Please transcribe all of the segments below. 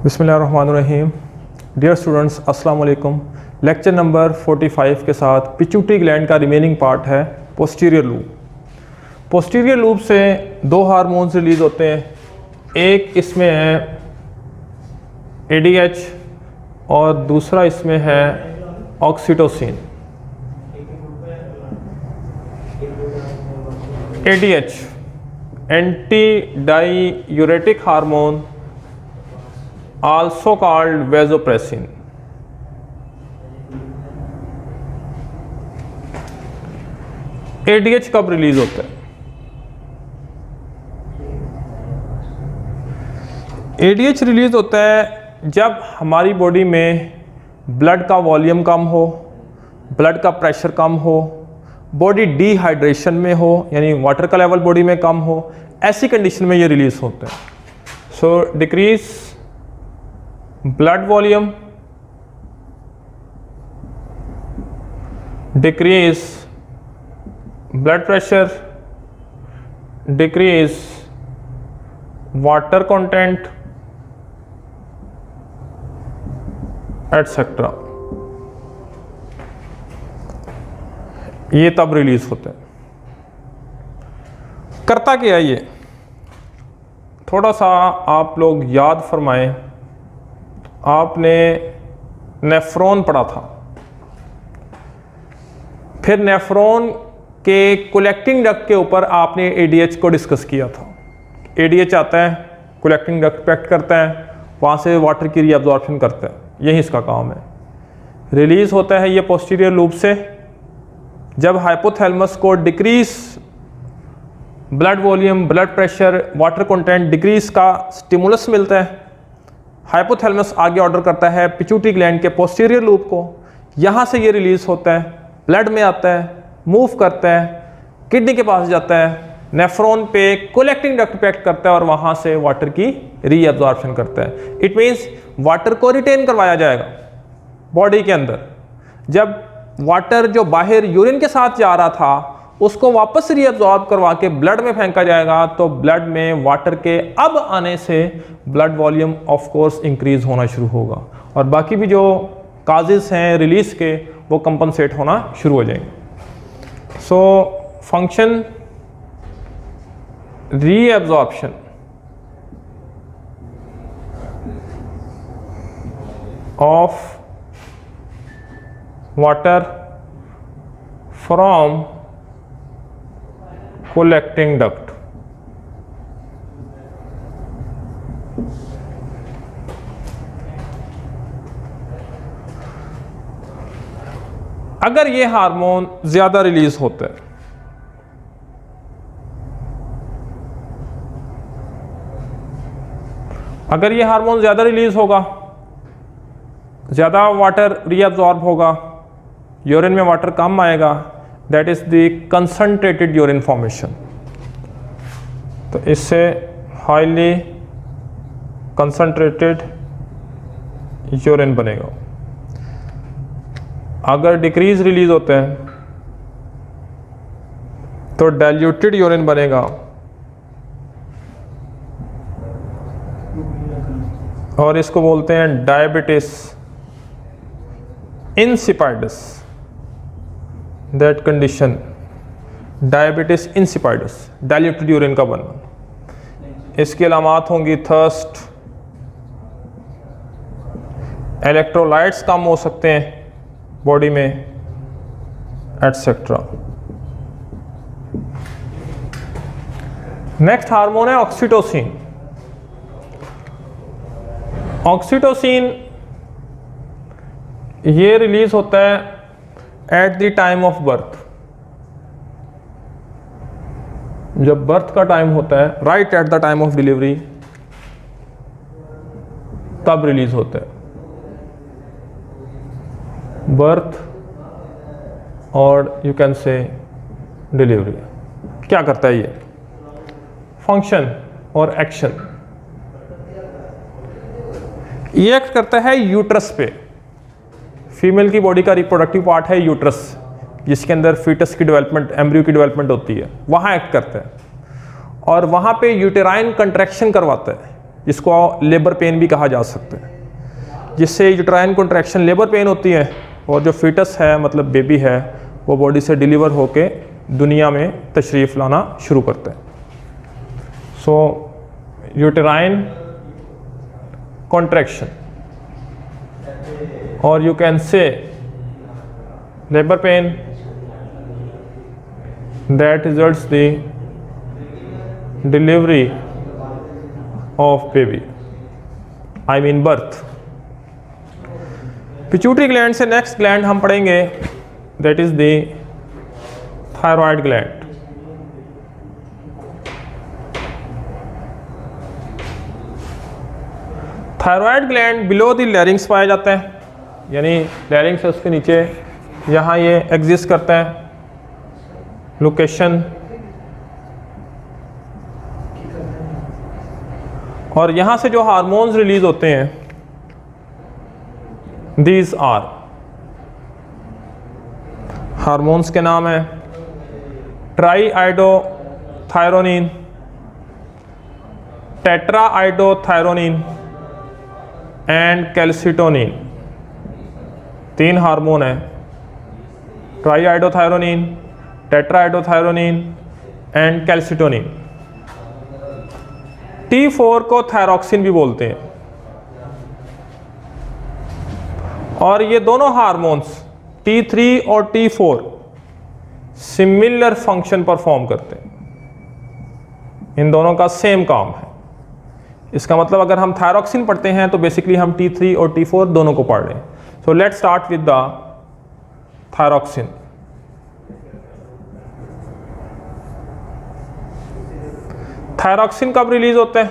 बिस्मिल्लाहिर्रहमानिर्रहीम। Dear students, अस्सलाम वालेकुम। लेक्चर नंबर 45 के साथ पिट्यूटरी ग्लैंड का रिमेनिंग पार्ट है पोस्टीरियर लूप। पोस्टीरियर लूप से दो हार्मोन्स रिलीज़ होते हैं, एक इसमें है ADH और दूसरा इसमें है oxytocin. ADH anti diuretic hormone, also called vasopressin। ADH कब रिलीज होता है? ADH रिलीज होता है जब हमारी बॉडी में ब्लड का वॉल्यूम कम हो, ब्लड का प्रेशर कम हो, बॉडी डिहाइड्रेशन में हो, यानी वाटर का लेवल बॉडी में कम हो, ऐसी कंडीशन में ये रिलीज होता है। सो decrease blood volume, decrease blood pressure, decrease water content, etc. ये तब रिलीज होता है। करता क्या है ये? थोड़ा सा आप लोग याद फरमाएं, आपने नेफ्रॉन पढ़ा था, फिर नेफ्रॉन के कलेक्टिंग डक्ट के ऊपर आपने ADH को डिस्कस किया था। ADH आता है, कलेक्टिंग डक्ट पे एक्ट करता है, वहाँ से वाटर की रीअब्जॉर्प्शन करता है, यही इसका काम है। रिलीज होता है ये पोस्टीरियर लूप से जब हाइपोथैलेमस को decrease blood volume, blood pressure, water content decrease का स्टिमुलस मिलता है। हाइपोथैलेमस आगे ऑर्डर करता है पिट्यूटरी ग्लैंड के पोस्टीरियर लूप को, यहाँ से ये रिलीज होता है, ब्लड में आता है, मूव करता है, किडनी के पास जाता है, नेफ्रॉन पे कलेक्टिंग डक्ट पे एक्ट करता है और वहाँ से वाटर की रीअब्जॉर्प्शन करता है। इट मीन्स वाटर को रिटेन करवाया जाएगा बॉडी के अंदर। जब वाटर जो बाहर यूरिन के साथ जा रहा था उसको वापस रीअब्जॉर्ब करवा के ब्लड में फेंका जाएगा, तो ब्लड में वाटर के अब आने से blood volume of course increase होना शुरू होगा और बाकी भी जो काजेस हैं रिलीज के वो कंपनसेट होना शुरू हो जाएंगे। So function reabsorption of water from collecting duct। अगर ये हार्मोन ज्यादा रिलीज होता है, अगर ये हार्मोन ज्यादा रिलीज होगा, ज्यादा वाटर रीअब्जॉर्ब होगा, यूरिन में वाटर कम आएगा, that is the concentrated urine formation. तो इससे हाईली कंसंट्रेटेड यूरिन बनेगा। अगर डिक्रीज रिलीज होते हैं तो डाइल्यूटेड यूरिन बनेगा और इसको बोलते हैं diabetes insipidus. That condition diabetes insipidus, diluted urine का बनना। इसकी अलामात होंगी थर्स्ट, इलेक्ट्रोलाइट्स कम हो सकते हैं बॉडी में, एटसेट्रा। नेक्स्ट हार्मोन है ऑक्सीटोसिन। ऑक्सीटोसिन ये रिलीज होता है at the time of birth. जब बर्थ का टाइम होता है, right at the time of delivery, तब रिलीज होता है। बर्थ और यू कैन से डिलीवरी। क्या करता है ये? फंक्शन और एक्शन। ये एक्ट करता है यूट्रस पे। फीमेल की बॉडी का रिप्रोडक्टिव पार्ट है यूट्रस, जिसके अंदर फीटस की डेवलपमेंट, एम्ब्रियो की डेवलपमेंट होती है, वहाँ एक्ट करता है और वहाँ पे यूटेराइन कंट्रैक्शन करवाता है। जिसको लेबर पेन भी कहा जा सकता है, जिससे यूट्राइन कॉन्ट्रैक्शन लेबर पेन होती है और जो फीटस है मतलब बेबी है वो बॉडी से डिलीवर होके दुनिया में तशरीफ़ लाना शुरू करता है। सो यूट्राइन कॉन्ट्रैक्शन और you can say labour pain that results the delivery of baby, I mean birth। Pituitary gland से नेक्स्ट ग्लैंड हम पढ़ेंगे, that is the thyroid gland। Thyroid gland below the larynx पाया जाता है, यानी लैरिंग्स है उसके नीचे, यहाँ ये एग्जिस्ट करता है लोकेशन। और यहाँ से जो हार्मोन्स रिलीज होते हैं, दीज आर हार्मोन्स के नाम है ट्राईआइडोथायरोनिन, टेट्राआइडोथायरोनिन एंड कैल्सिटोनिन। 3 हार्मोन है, ट्राईआइडोथायरोनिन, टेट्राआइडोथायरोनिन एंड कैल्सिटोनिन। T4 को थायरॉक्सिन भी बोलते हैं। और ये दोनों हार्मोन्स T3 और T4 सिमिलर फंक्शन परफॉर्म करते हैं, इन दोनों का सेम काम है। इसका मतलब अगर हम थायरॉक्सिन पढ़ते हैं तो बेसिकली हम T3 और T4 दोनों को पढ़ रहे हैं। So let's start with the thyroxine. Thyroxine कब रिलीज होता है?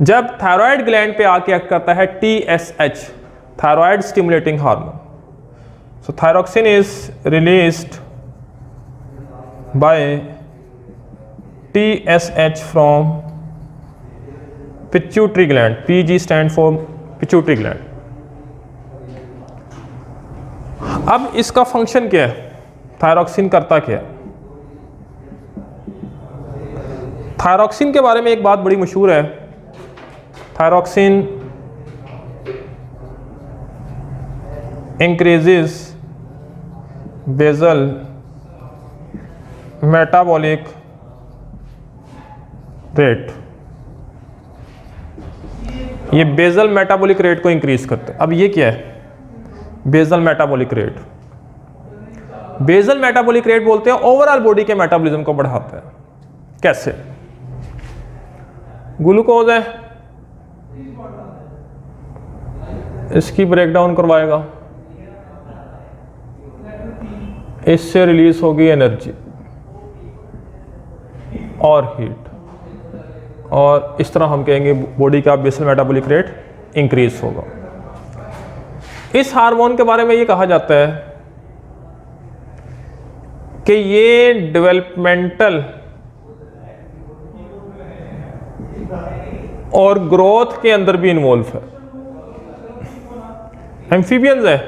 जब थायराइड ग्लैंड पे आके एक्ट करता है TSH, thyroid stimulating hormone. So thyroxine is released by TSH from pituitary gland. PG stand for pituitary gland. अब इसका फंक्शन क्या है, थायरॉक्सिन करता क्या है? थायरॉक्सिन के बारे में एक बात बड़ी मशहूर है। Thyroxine increases basal metabolic rate. ये बेसल मेटाबॉलिक रेट को इंक्रीज करते हैं। अब ये क्या है basal metabolic rate? Basal metabolic rate बोलते हैं ओवरऑल बॉडी के मेटाबॉलिज्म को बढ़ाता है। कैसे? ग्लूकोज है, इसकी ब्रेकडाउन करवाएगा, इससे रिलीज होगी एनर्जी और हीट, और इस तरह हम कहेंगे बॉडी का बेसल मेटाबॉलिक रेट इंक्रीज होगा। इस हार्मोन के बारे में ये कहा जाता है कि ये डेवलपमेंटल और ग्रोथ के अंदर भी इन्वॉल्व है। एम्फीबियंस है,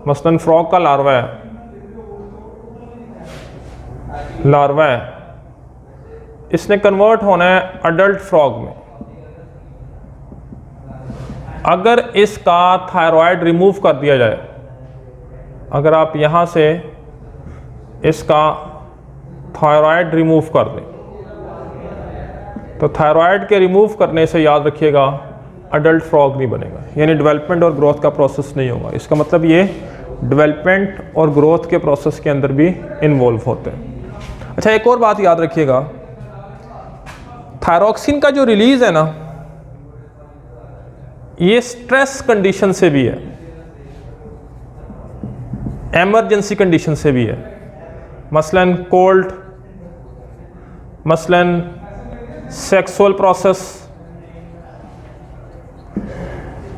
मसलन फ्रॉग का लार्वा है, इसने कन्वर्ट होना है अडल्ट फ्रॉग में। अगर इसका थायराइड रिमूव कर दिया जाए, अगर आप यहां से इसका थायराइड रिमूव कर दें, तो थायराइड के रिमूव करने से याद रखिएगा अडल्ट फ्रॉग नहीं बनेगा, यानी डेवलपमेंट और ग्रोथ का प्रोसेस नहीं होगा। इसका मतलब ये डेवलपमेंट और ग्रोथ के प्रोसेस के अंदर भी इन्वॉल्व होते हैं। अच्छा, एक और बात याद रखिएगा, थायरॉक्सिन का जो रिलीज है ना, ये स्ट्रेस कंडीशन से भी है, एमरजेंसी कंडीशन से भी है। मसलन कोल्ड, मसलन सेक्सुअल प्रोसेस,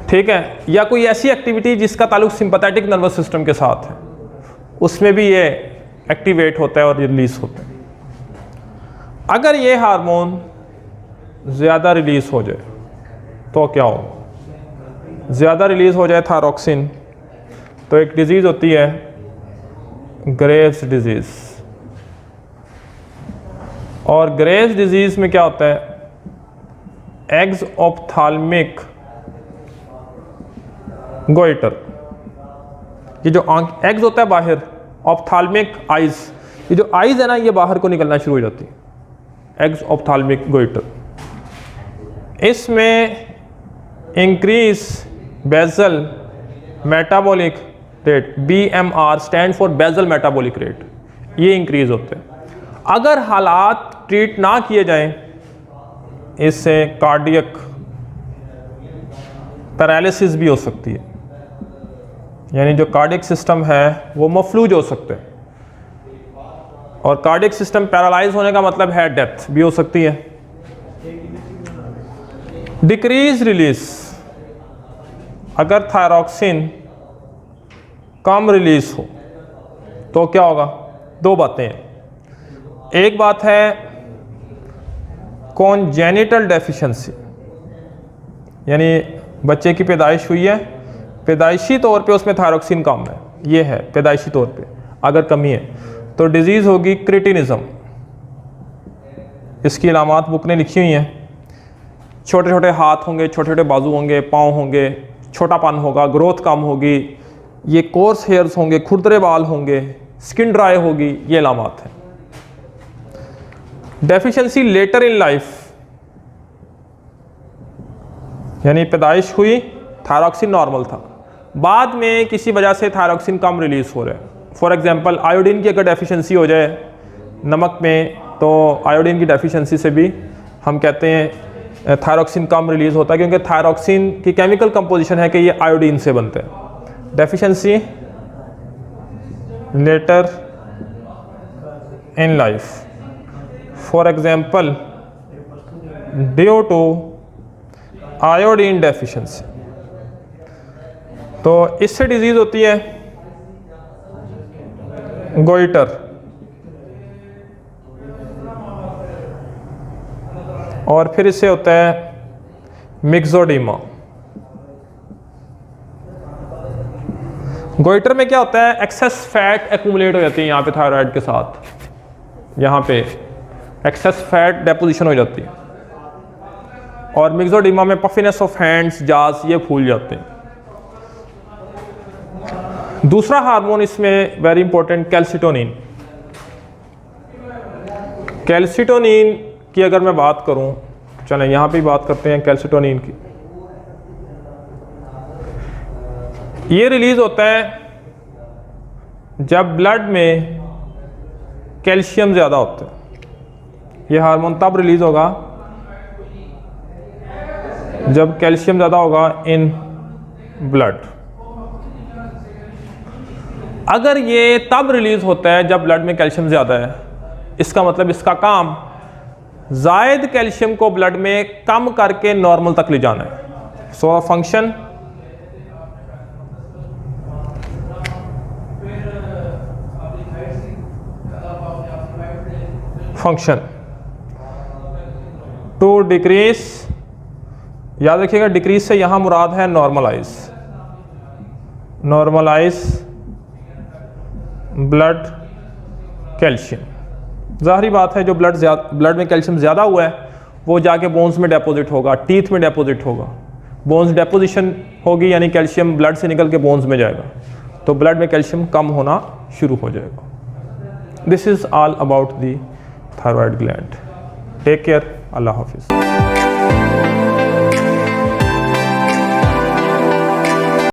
ठीक है, या कोई ऐसी एक्टिविटी जिसका ताल्लुक सिंपैथेटिक नर्वस सिस्टम के साथ है, उसमें भी ये एक्टिवेट होता है और रिलीज होता है। अगर ये हार्मोन ज़्यादा रिलीज हो जाए तो क्या होगा? ज़्यादा रिलीज हो जाए थायरॉक्सिन तो एक डिजीज़ होती है ग्रेव्स डिजीज़, और ग्रेव्स डिजीज़ में क्या होता है, एग्ज ऑप्थाल्मिक गोइटर, ये जो आंख एग्ज होता है बाहर, ऑप्थाल्मिक आइज, ये जो आइज है ना ये बाहर को निकलना शुरू हो जाती है, एग्ज ऑप्थाल्मिक गोइटर। इसमें increase basal metabolic rate, BMR stand for basal metabolic rate, ये इंक्रीज होते हैं। अगर हालात ट्रीट ना किए जाएं, इससे कार्डियक पैरालिसिस भी हो सकती है, यानी जो कार्डियक सिस्टम है वो मफलूज हो सकते हैं, और कार्डियक सिस्टम पैरालाइज होने का मतलब है डेथ भी हो सकती है। डिक्रीज रिलीज, अगर थायरॉक्सिन कम रिलीज हो तो क्या होगा, दो बातें हैं। एक बात है कॉन्जेनिटल डेफिशिएंसी, यानी बच्चे की पैदाइश हुई है, पैदाइशी तौर पे उसमें थायरॉक्सिन कम है, ये है पैदाइशी तौर पे, अगर कमी है तो डिजीज़ होगी क्रिटिनिज्म। इसकी अलामात बुक ने लिखी हुई हैं, छोटे छोटे हाथ होंगे, छोटे छोटे बाजू होंगे, पाँव होंगे, छोटापन होगा, ग्रोथ कम होगी, ये कोर्स हेयर्स होंगे, खुरदरे बाल होंगे, स्किन ड्राई होगी, ये अलामात हैं। डेफिशिएंसी लेटर इन लाइफ, यानी पैदाइश हुई थायरॉक्सिन नॉर्मल था, बाद में किसी वजह से थायरॉक्सिन कम रिलीज हो रहा है। फॉर एग्जांपल आयोडीन की अगर डेफिशिएंसी हो जाए नमक में, तो आयोडीन की डेफिशिएंसी से भी हम कहते हैं थायरॉक्सिन कम रिलीज होता है, क्योंकि थायरॉक्सिन की केमिकल कंपोजिशन है कि ये आयोडीन से बनते हैं। Deficiency later in life, for example due to iodine deficiency, तो इससे डिजीज होती है गोइटर, और फिर इससे होता है मिक्सोडीमा। गोइटर में क्या होता है, एक्सेस फैट एक्यूमुलेट हो जाती है यहाँ पे थायराइड के साथ, यहाँ पे एक्सेस फैट डेपोजिशन हो जाती है, और मिक्सोडीमा में पफिनेस ऑफ हैंड्स, जाज, ये फूल जाते हैं। दूसरा हार्मोन इसमें वेरी इंपॉर्टेंट, कैल्सिटोनिन। कैल्सिटोनिन की अगर मैं बात करूं, चलें यहाँ पे बात करते हैं कैल्सिटोनिन की। ये रिलीज होता है जब ब्लड में कैल्शियम ज़्यादा होता है। ये हार्मोन तब रिलीज होगा जब कैल्शियम ज़्यादा होगा इन ब्लड। अगर ये तब रिलीज होता है जब ब्लड में कैल्शियम ज़्यादा है, इसका मतलब इसका काम ज़ायद कैल्शियम को ब्लड में कम करके नॉर्मल तक ले जाना है। सो फंक्शन टू डिक्रीज, याद रखिएगा डिक्रीज से यहां मुराद है नॉर्मलाइज, नॉर्मलाइज ब्लड कैल्शियम। ज़ाहिरी बात है जो ब्लड में कैल्शियम ज़्यादा हुआ है वो जाके बोन्स में डिपॉजिट होगा, टीथ में डिपॉजिट होगा, बोन्स डिपोजिशन होगी, यानी कैल्शियम ब्लड से निकल के बोन्स में जाएगा, तो ब्लड में कैल्शियम कम होना शुरू हो जाएगा। This is all about the thyroid gland. Take care, अल्लाह हाफिज़।